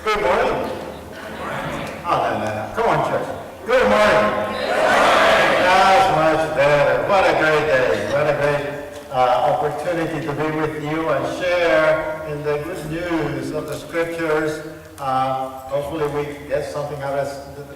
Good morning. Oh, no. Come on, church. Good morning. That's much better. What a great day. What a great opportunity to be with you and share in the good news of the scriptures. Hopefully we get something out of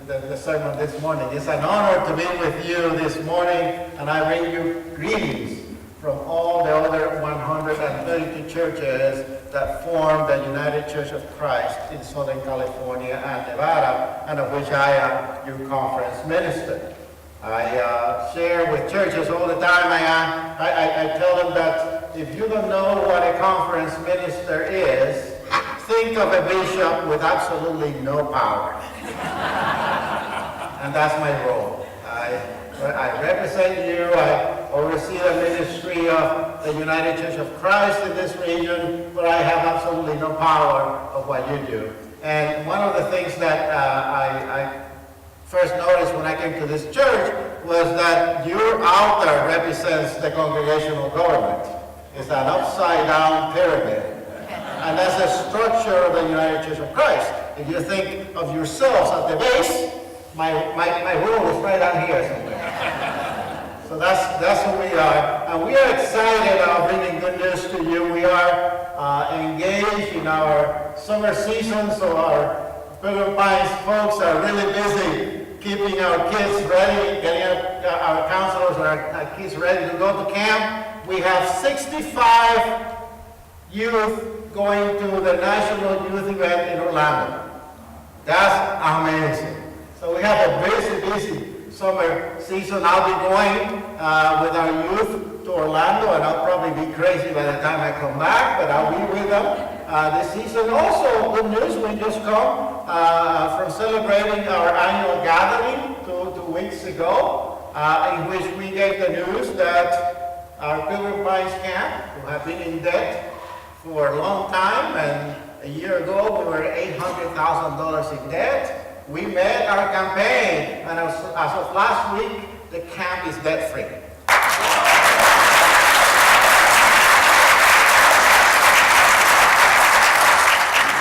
the sermon this morning. It's an honor to be with you this morning, and I bring you greetings from all the other 132 churches that form the United Church of Christ in Southern California and Nevada, and of which I am your conference minister. I share with churches all the time. I tell them that if you don't know what a conference minister is, think of a bishop with absolutely no power. And that's my role. I represent you. I oversee the ministry of the United Church of Christ in this region, but I have absolutely no power of what you do. And one of the things that I first noticed when I came to this church was that your altar represents the congregational government. It's an upside-down pyramid. And that's the structure of the United Church of Christ. If you think of yourselves at the base, my role is right down here somewhere. So that's who we are. And we are excited about bringing good news to you. We are engaged in our summer season, so our Pilgrim Pines folks are really busy keeping our kids ready, getting our counselors and our kids ready to go to camp. We have 65 youth going to the National Youth Event in Orlando. That's amazing. So we have a busy summer season. I'll be going with our youth to Orlando, and I'll probably be crazy by the time I come back, but I'll be with them this season. Also, good news, we just come from celebrating our annual gathering two weeks ago, in which we gave the news that our Pilgrim Pines camp, who have been in debt for a long time, and a year ago we were $800,000 in debt. We met our campaign, and as of last week, the camp is debt-free.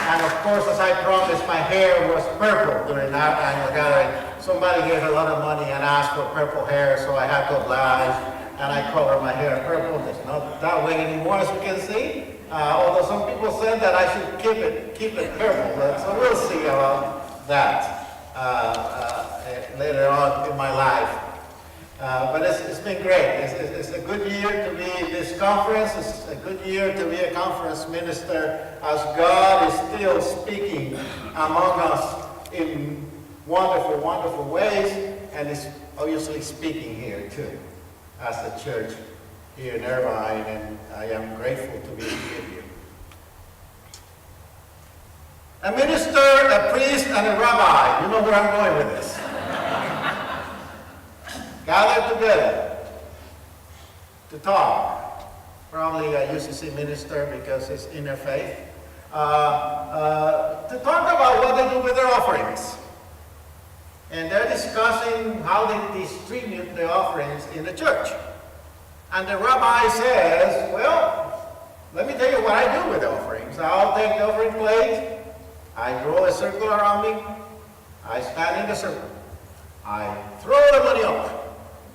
And of course, as I promised, my hair was purple during that annual gathering. Somebody gave a lot of money and asked for purple hair, so I had to oblige, and I color my hair purple. It's not that way anymore, as you can see. Although some people said that I should keep it purple, so we'll see about that later on in my life. But it's been great. It's a good year to be in this conference. It's a good year to be a conference minister, as God is still speaking among us in wonderful, wonderful ways, and is obviously speaking here too, as the church here in Irvine, and I am grateful to be with you. A minister, a priest, and a rabbi. You know where I'm going with this. Gathered together to talk. Probably a IUCC minister because it's interfaith. To talk about what they do with their offerings. And they're discussing how they distribute the offerings in the church. And the rabbi says, well, let me tell you what I do with the offerings. I'll take the offering plate, I draw a circle around me, I stand in the circle, I throw the money up.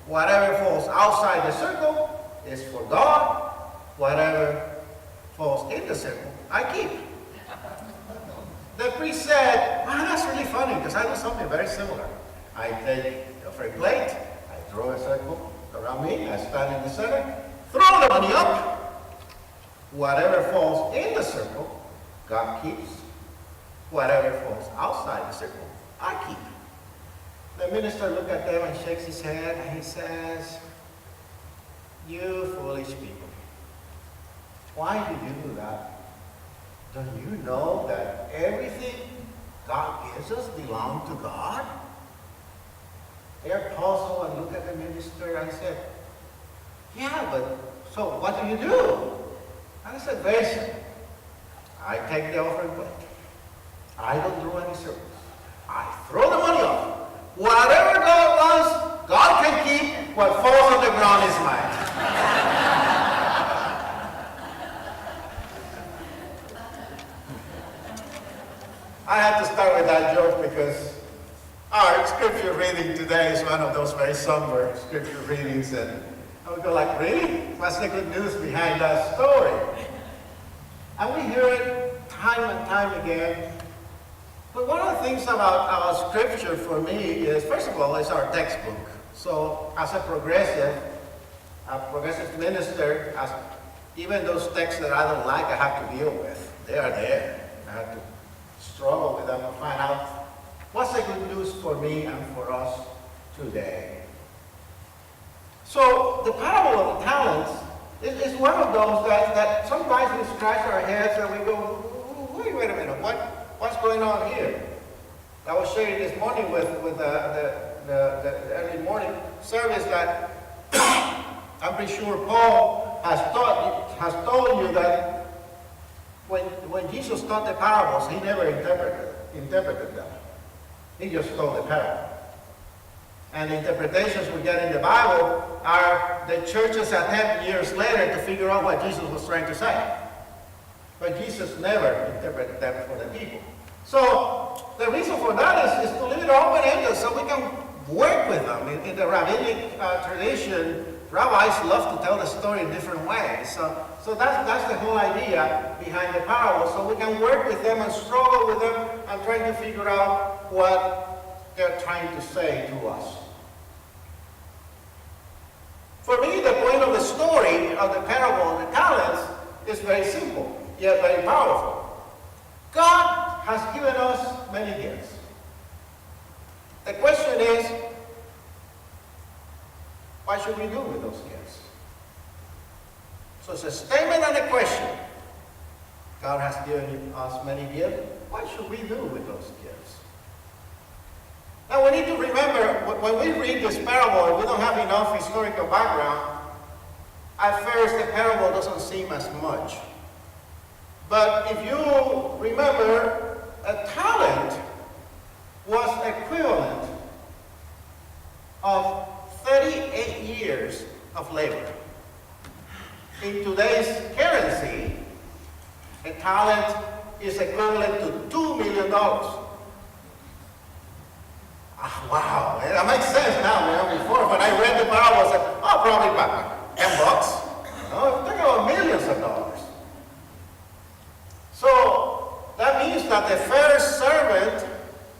Whatever falls outside the circle is for God. Whatever falls in the circle, I keep. The priest said, wow, that's really funny, because I do something very similar. I take the offering plate, I draw a circle around me, I stand in the center, throw the money up. Whatever falls in the circle, God keeps. Whatever falls outside the circle, I keep. The minister looked at them and shakes his head, and he says, you foolish people, why do you do that? Don't you know that everything God gives us belongs to God? They're puzzled and look at the minister and said, yeah, but so what do you do? And I said, very simple. I take the offering plate. I don't draw any circles. I throw the money off. Whatever God wants, God can keep. What falls on the ground is mine. I had to start with that joke because our scripture reading today is one of those very somber scripture readings, and I would go like, really? What's the good news behind that story? And we hear it time and time again. But one of the things about our scripture for me is, first of all, it's our textbook. So as a progressive minister, even those texts that I don't like, I have to deal with. They are there. I have to struggle with them and find out what's the good news for me and for us today. So the parable of the talents is one of those that sometimes we scratch our heads and we go, wait a minute, what's going on here? I was sharing this morning with the early morning service that I'm pretty sure Paul has told you that when Jesus taught the parables, he never interpreted them. He just told the parable. And the interpretations we get in the Bible are the church's attempt years later to figure out what Jesus was trying to say. But Jesus never interpreted them for the people. So the reason for that is to leave it open-ended so we can work with them. In the rabbinic tradition, rabbis love to tell the story in different ways. So that's the whole idea behind the parable. So we can work with them and struggle with them and try to figure out what they're trying to say to us. For me, the point of the story of the parable of the talents is very simple, yet very powerful. God has given us many gifts. The question is, what should we do with those gifts? So it's a statement and a question. God has given us many gifts. What should we do with those gifts? Now we need to remember, when we read this parable and we don't have enough historical background, at first the parable doesn't seem as much. But if you remember, a talent was equivalent of 38 years of labor. In today's currency, a talent is equivalent to $2 million. Wow, that makes sense now. Before, when I read the parable, I said, probably about $10. No, think about millions of dollars. So that means that the first servant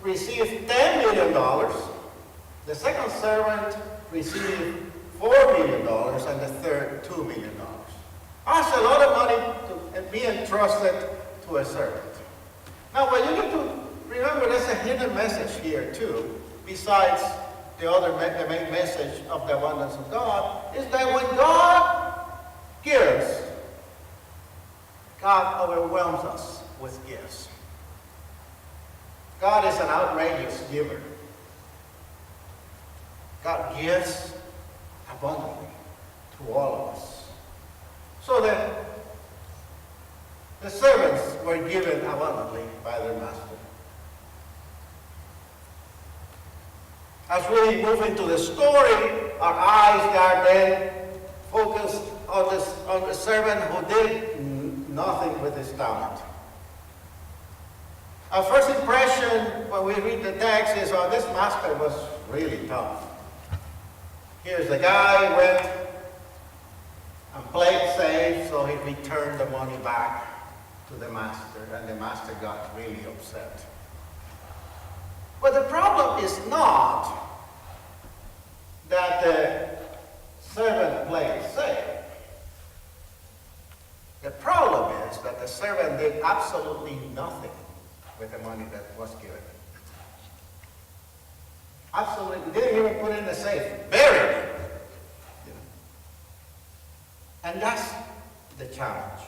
received $10 million. The second servant received $4 million, and the third $2 million. That's a lot of money to be entrusted to a servant. Now, what you need to remember, there's a hidden message here too. Besides the main message of the abundance of God, is that when God gives, God overwhelms us with gifts. God is an outrageous giver. God gives abundantly to all of us. So the servants were given abundantly by their master. As we move into the story, our eyes are then focused on the servant who did nothing with his talent. Our first impression when we read the text is, this master was really tough. Here's the guy went and played safe, so he returned the money back to the master, and the master got really upset. But the problem is not that the servant played safe. The problem is that the servant did absolutely nothing with the money that was given. Absolutely, didn't even put it in the safe, buried it. And that's the challenge.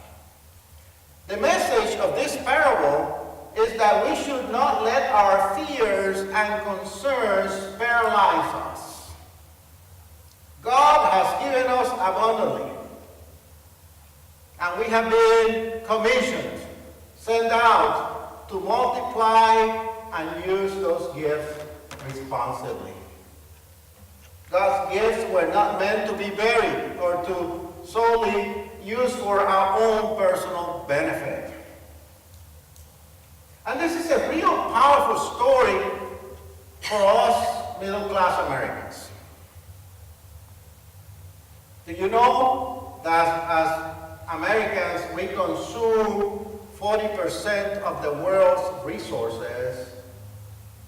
The message of this parable is that we should not let our fears and concerns paralyze us. God has given us abundantly. And we have been commissioned, sent out to multiply and use those gifts responsibly. God's gifts were not meant to be buried or to solely use for our own personal benefit. And this is a real powerful story for us middle-class Americans. Do you know that as Americans, we consume 40% of the world's resources,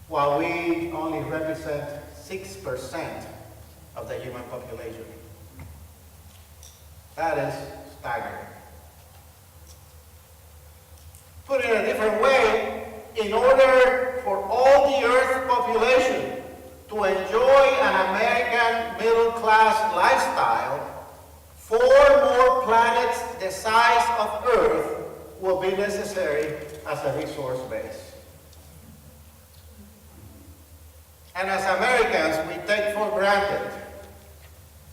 while we only represent 6% of the human population? That is staggering. Put it a different way, in order for all the Earth population to enjoy an American middle-class lifestyle, 4 more planets the size of Earth will be necessary as a resource base. And as Americans, we take for granted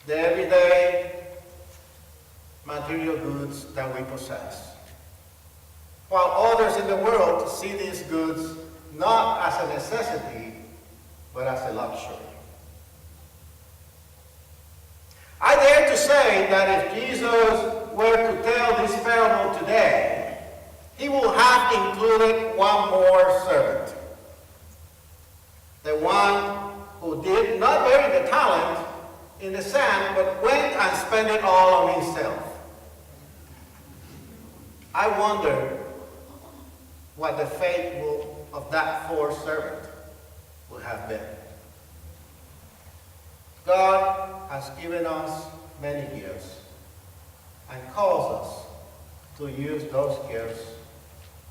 the everyday material goods that we possess, while others in the world see these goods not as a necessity, but as a luxury. I dare to say that if Jesus were to tell this parable today, he will have included one more servant. The one who did not bury the talent in the sand, but went and spent it all on himself. I wonder what the fate of that fourth servant would have been. God has given us many gifts and calls us to use those gifts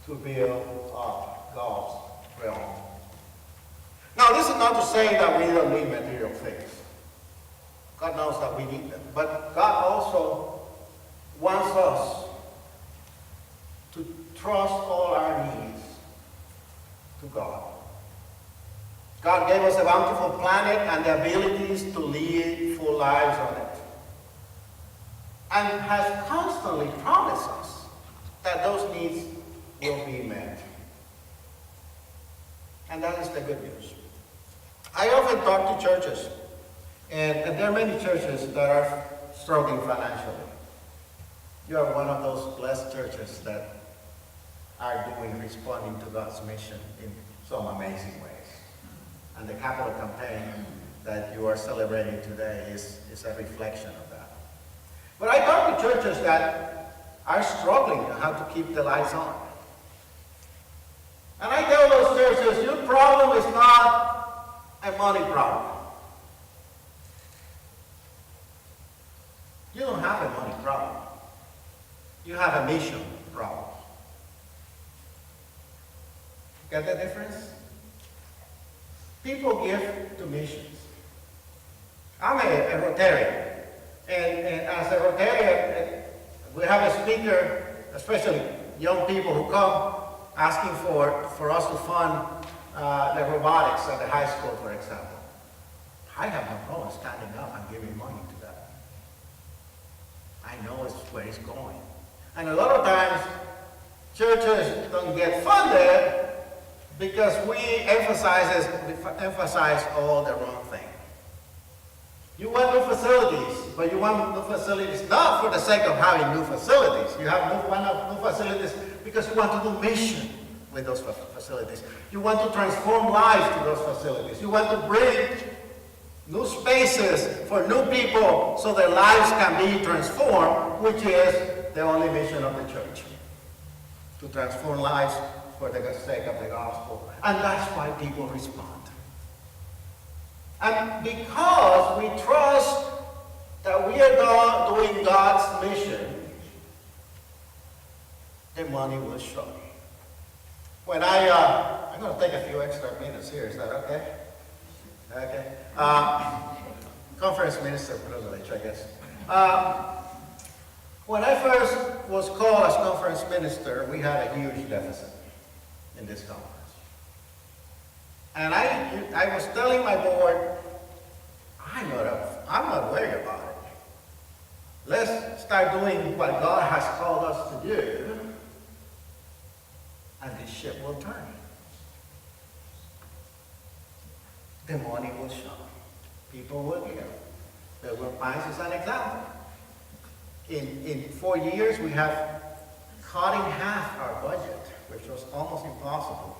to build up God's realm. Now, this is not to say that we don't need material things. God knows that we need them. But God also wants us to trust all our needs to God. God gave us a bountiful planet and the abilities to lead full lives on it, and has constantly promised us that those needs will be met. And that is the good news. I often talk to churches, and there are many churches that are struggling financially. You are one of those blessed churches that are responding to God's mission in some amazing ways. And the capital campaign that you are celebrating today is a reflection of that. But I talk to churches that are struggling on how to keep the lights on. And I tell those churches, your problem is not a money problem. You don't have a money problem. You have a mission problem. Get the difference? People give to missions. I'm a Rotarian, and as a Rotarian, we have a speaker, especially young people who come asking for us to fund the robotics at the high school, for example. I have no problem standing up and giving money to that. I know it's where it's going. And a lot of times, churches don't get funded because we emphasize all the wrong thing. You want new facilities, but you want new facilities not for the sake of having new facilities. You want new facilities because you want to do mission with those facilities. You want to transform lives to those facilities. You want to bring new spaces for new people so their lives can be transformed, which is the only mission of the church. To transform lives for the sake of the gospel. And that's why people respond. And because we trust that we are doing God's mission, the money will show. When I'm going to take a few extra minutes here, is that okay? Okay. Conference minister privilege, I guess. When I first was called as conference minister, we had a huge deficit in this conference. And I was telling my board, I'm not worried about it. Let's start doing what God has called us to do, and this ship will turn. The money will show. People will give. The World Bank is an example. In 4 years, we have cut in half our budget which was almost impossible.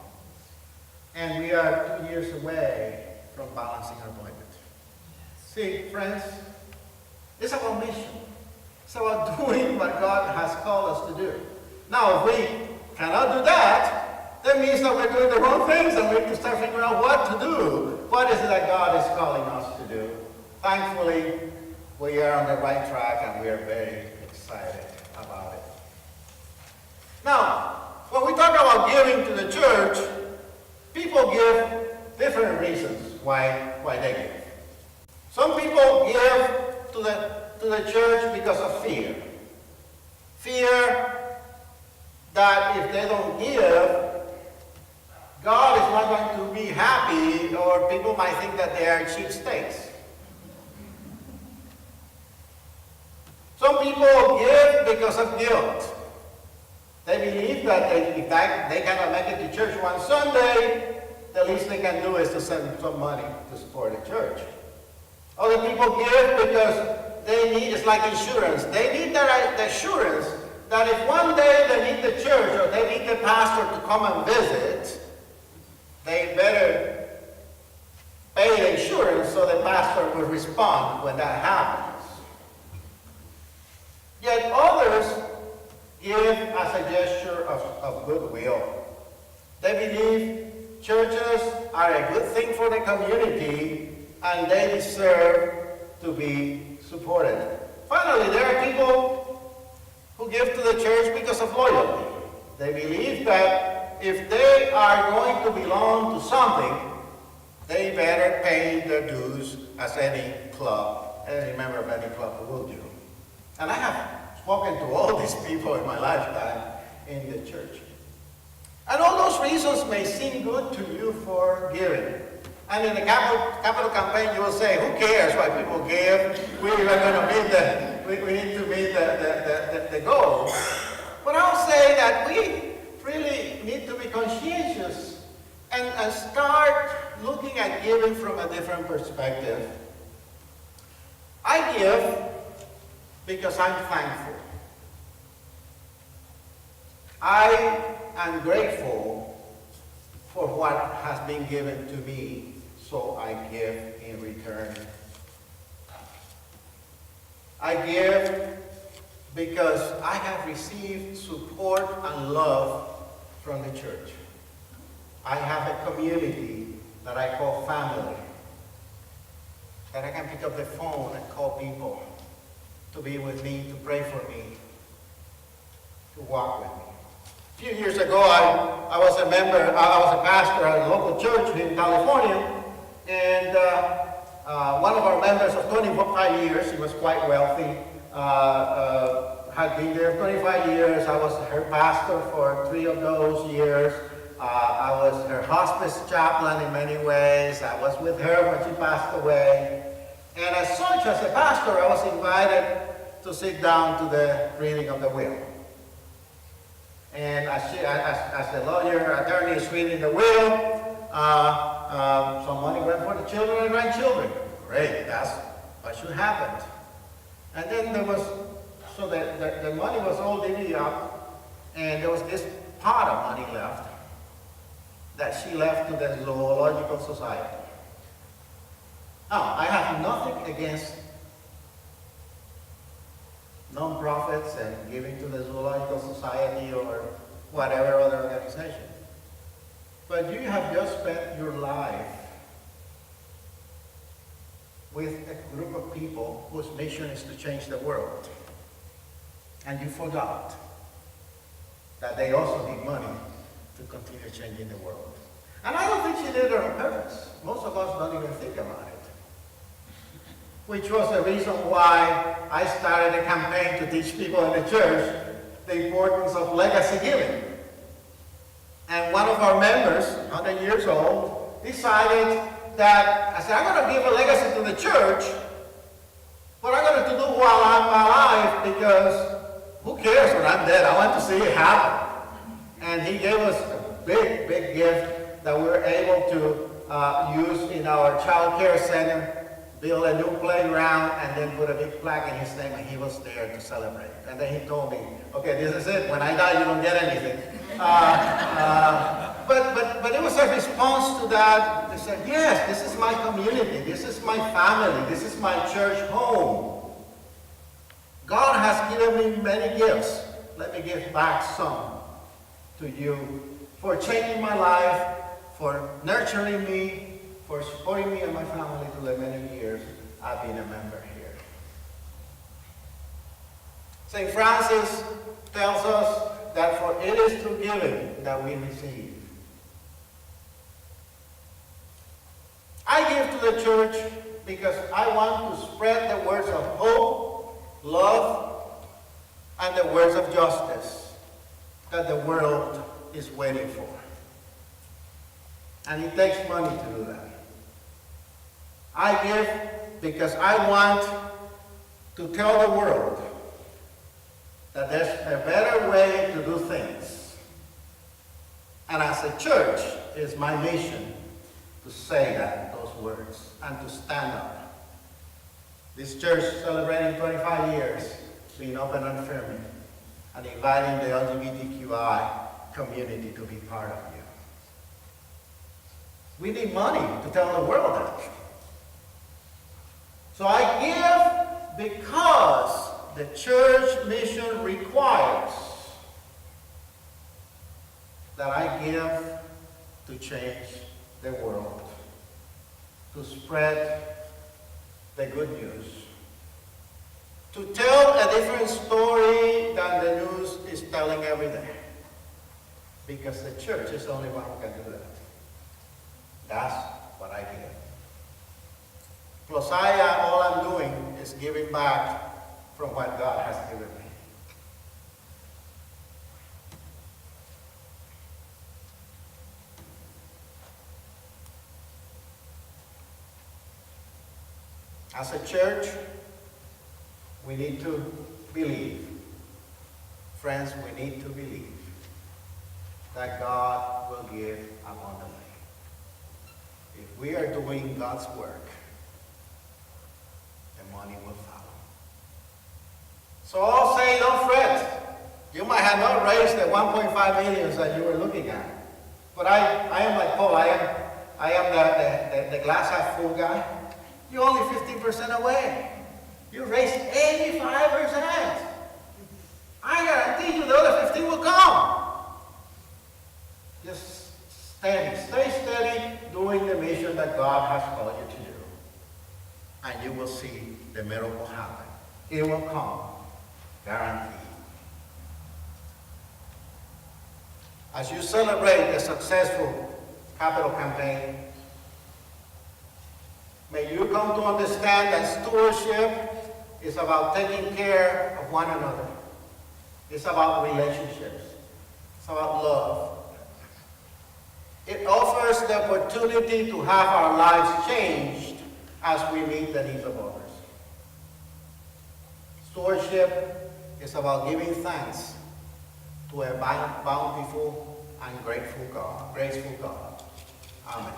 And we are 2 years away from balancing our budget. See, friends, it's about mission. It's about doing what God has called us to do. Now, if we cannot do that, that means that we're doing the wrong things and we have to start figuring out what to do. What is it that God is calling us to do? Thankfully, we are on the right track and we are very excited about it. Now, when we talk about giving to the church, people give different reasons why they give. Some people give to the church because of fear. Fear that if they don't give, God is not going to be happy, or people might think that they are cheapskates. Some people give because of guilt. They believe that if they cannot make it to church one Sunday, the least they can do is to send some money to support the church. Other people give because they need, it's like insurance. They need the assurance that if one day they need the church or they need the pastor to come and visit, they better pay the insurance so the pastor will respond when that happens. Yet others give as a gesture of goodwill. They believe churches are a good thing for the community and they deserve to be supported. Finally, there are people who give to the church because of loyalty. They believe that if they are going to belong to something, they better pay their dues as any club, any member of any club will do. And I have spoken to all these people in my lifetime in the church. And all those reasons may seem good to you for giving. And in the capital campaign, you will say, who cares why people give? We need to meet the goal. But I'll say that we really need to be conscientious and start looking at giving from a different perspective. I give because I'm thankful. I am grateful for what has been given to me, so I give in return. I give because I have received support and love from the church. I have a community that I call family, that I can pick up the phone and call people to be with me, to pray for me, to walk with me. A few years ago, I was a pastor at a local church in California, and one of our members of 25 years, he was quite wealthy, had been there 25 years. I was her pastor for 3 of those years. I was her hospice chaplain in many ways. I was with her when she passed away. And as such, as a pastor, I was invited to sit down to the reading of the will. And as the attorney is reading the will, some money went for the children and grandchildren. Great, that's what should happen. And then there was, so the money was all divvied up, and there was this pot of money left that she left to the Zoological Society. Now, I have nothing against non-profits and giving to the Zoological Society or whatever other organization. But you have just spent your life with a group of people whose mission is to change the world. And you forgot that they also need money to continue changing the world. And I don't think she did it on purpose. Most of us don't even think about it. Which was the reason why I started a campaign to teach people in the church the importance of legacy giving. And one of our members, 100 years old, decided that, I said, I'm going to give a legacy to the church, but I'm going to do while I'm alive, because who cares when I'm dead? I want to see it happen. And he gave us a big, big gift that we're able to use in our child care center build a new playground, and then put a big plaque in his name, and he was there to celebrate. And then he told me, okay, this is it. When I die, you don't get anything. But it was a response to that. They said, yes, this is my community. This is my family. This is my church home. God has given me many gifts. Let me give back some to you for changing my life, for nurturing me, for supporting me and my family through the many years I've been a member here. St. Francis tells us that for it is through giving that we receive. I give to the church because I want to spread the words of hope, love, and the words of justice that the world is waiting for. And it takes money to do that. I give because I want to tell the world that there's a better way to do things. And as a church, it's my mission to say those words, and to stand up. This church celebrating 25 years, being open and affirming, and inviting the LGBTQI community to be part of you. We need money to tell the world that. So I give because the church mission requires that I give to change the world, to spread the good news, to tell a different story than the news is telling every day. Because the church is the only one who can do that. That's what I give. Plus, all I'm doing is giving back from what God has given me. As a church, we need to believe. Friends, we need to believe that God will give abundantly. If we are doing God's work, the money will follow. So I'll say, don't fret. You might have not raised the 1.5 million that you were looking at. But I am like Paul. I am the glass half full guy. You're only 15% away. You raised 85%. I guarantee you the other 15 will come. Just stay steady, doing the mission that God has called you to do. And you will see the miracle happen. It will come, guaranteed. As you celebrate the successful capital campaign, may you come to understand that stewardship is about taking care of one another. It's about relationships. It's about love. It offers the opportunity to have our lives changed as we meet the needs of others. Stewardship is about giving thanks to a bountiful and graceful God. Amen.